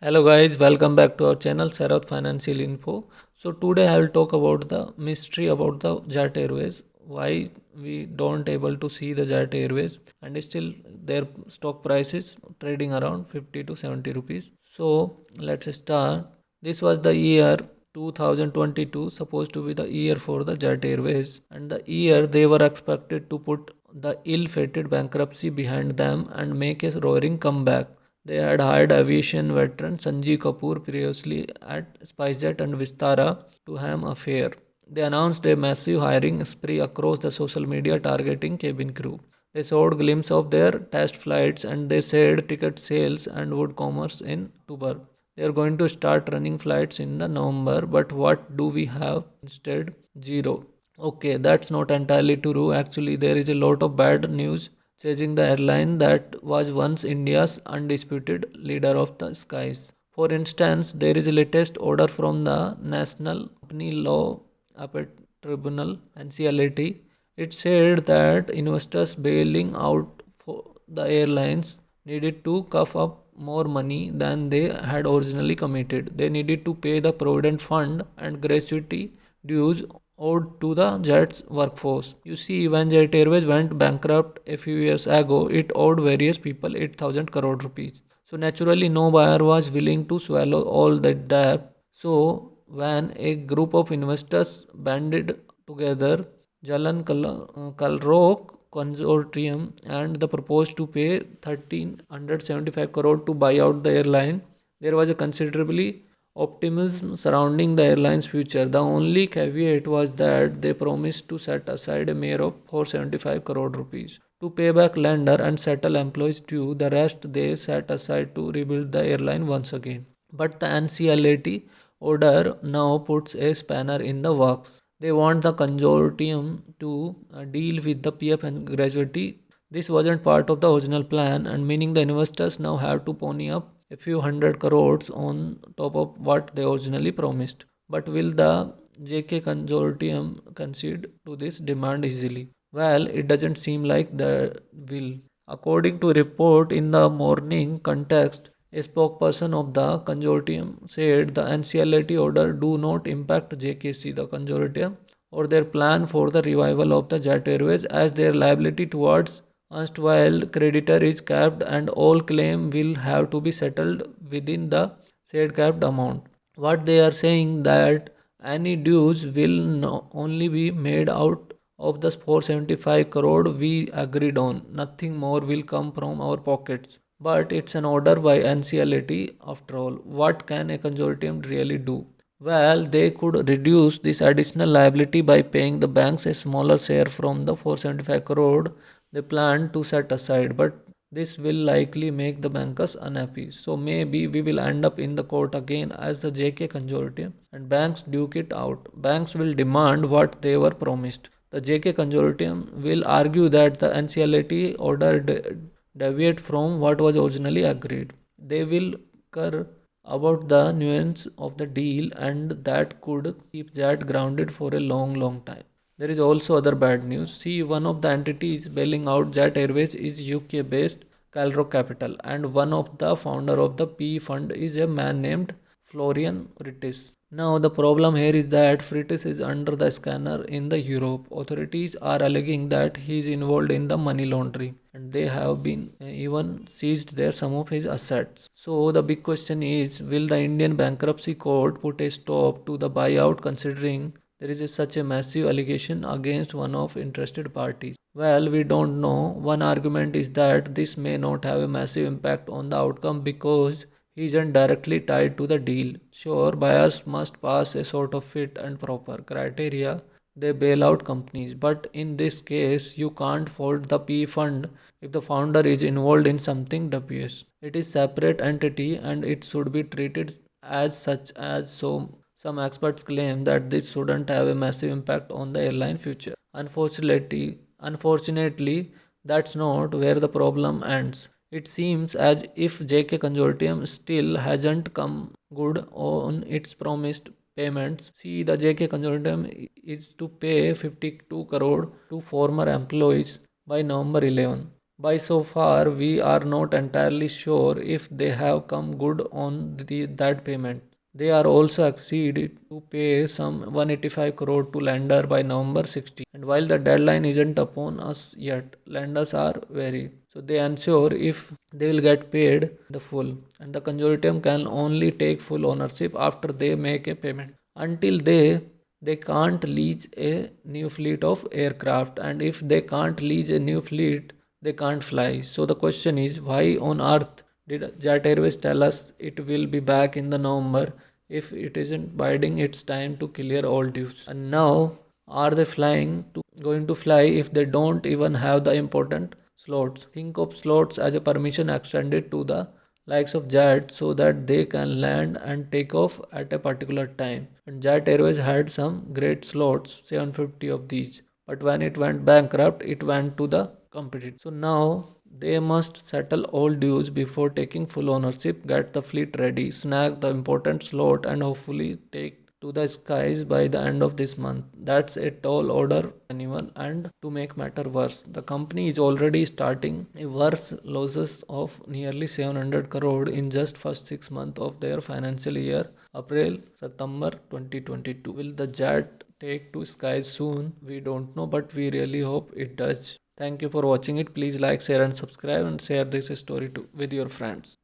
Hello guys, welcome back to our channel Sarath Financial Info. So today I will talk about the mystery about the Jet Airways, why we don't able to see the Jet Airways and still their stock price is trading around 50 to 70 rupees. So let's start. This was the year 2022 supposed to be the year for the Jet Airways, and the year they were expected to put the ill-fated bankruptcy behind them and make a roaring comeback. They had hired aviation veteran Sanjeev Kapoor previously at SpiceJet and Vistara to ham affair. They announced a massive hiring spree across the social media targeting cabin crew. They showed glimpses of their test flights and they said ticket sales and would commerce in October. They are going to start running flights in the November, but what do we have instead? Zero. Okay, that's not entirely true. Actually, there is a lot of bad news chasing the airline that was once India's undisputed leader of the skies. For instance, there is a latest order from the National Company Law Appellate Tribunal (NCLAT). It said that investors bailing out for the airlines needed to cough up more money than they had originally committed. They needed to pay the Provident Fund and gratuity dues owed to the Jet's workforce. You see, when Jet Airways went bankrupt a few years ago, it owed various people 8,000 crore rupees. So naturally, no buyer was willing to swallow all that debt. So when a group of investors banded together, Jalan Kalrok consortium and the proposed to pay 1375 crore to buy out the airline, there was a considerably optimism surrounding the airline's future. The only caveat was that they promised to set aside a mere of 475 crore rupees to pay back lender and settle employees due. The rest they set aside to rebuild the airline once again. But the NCLAT order now puts a spanner in the works. They want the consortium to deal with the PF and gratuity. This wasn't part of the original plan, and meaning the investors now have to pony up a few hundred crores on top of what they originally promised. But will the JK consortium concede to this demand easily? Well, it doesn't seem like they will. According to a report in the morning context, a spokesperson of the consortium said the NCLAT order do not impact JKC, the consortium, or their plan for the revival of the Jet Airways, as their liability towards erstwhile creditor is capped and all claim will have to be settled within the said capped amount. What they are saying that any dues will only be made out of the 475 crore we agreed on. Nothing more will come from our pockets. But it's an order by NCLAT after all. What can a consortium really do? Well, they could reduce this additional liability by paying the banks a smaller share from the 475 crore they plan to set aside, but this will likely make the bankers unhappy. So maybe we will end up in the court again as the JK consortium and banks duke it out. Banks will demand what they were promised. The JK consortium will argue that the NCLAT order deviate from what was originally agreed. They will care about the nuance of the deal and that could keep Jet grounded for a long time. There is also other bad news. See, one of the entities bailing out Jet Airways is UK based Calro Capital, and one of the founder of the P fund is a man named Florian Frittis. Now the problem here is that Frittis is under the scanner in the Europe. Authorities are alleging that he is involved in the money laundering and they have been even seized there some of his assets. So the big question is, will the Indian bankruptcy court put a stop to the buyout considering there is such a massive allegation against one of interested parties? Well, we don't know. One argument is that this may not have a massive impact on the outcome because he isn't directly tied to the deal. Sure, buyers must pass a sort of fit and proper criteria. They bail out companies, but in this case, you can't fault the P fund if the founder is involved in something dubious. It is separate entity and it should be treated as such. As so some experts claim that this shouldn't have a massive impact on the airline future. Unfortunately, that's not where the problem ends. It seems as if JK Consortium still hasn't come good on its promised payments. See, the JK Consortium is to pay 52 crore to former employees by November 11. By so far, we are not entirely sure if they have come good on that payment. They are also exceeded to pay some 185 crore to lender by November 16. And while the deadline isn't upon us yet, lenders are wary. So they ensure if they will get paid the full. And the consortium can only take full ownership after they make a payment. Until they can't lease a new fleet of aircraft, and if they can't lease a new fleet, they can't fly. So the question is, why on earth did Jet Airways tell us it will be back in the November if it isn't biding its time to clear all dues? And now are they going to fly if they don't even have the important slots? Think of slots as a permission extended to the likes of Jet so that they can land and take off at a particular time. And Jet Airways had some great slots, 750 of these. But when it went bankrupt, it went to the competitor. So now they must settle all dues before taking full ownership, get the fleet ready, snag the important slot, and hopefully take to the skies by the end of this month. That's a tall order, anyone. And to make matter worse, the company is already starting a worse losses of nearly 700 crore in just first 6 months of their financial year, April September 2022. Will the jet take to skies soon? We don't know, but we really hope it does. Thank you for watching it. Please like, share, and subscribe, and share this story with your friends.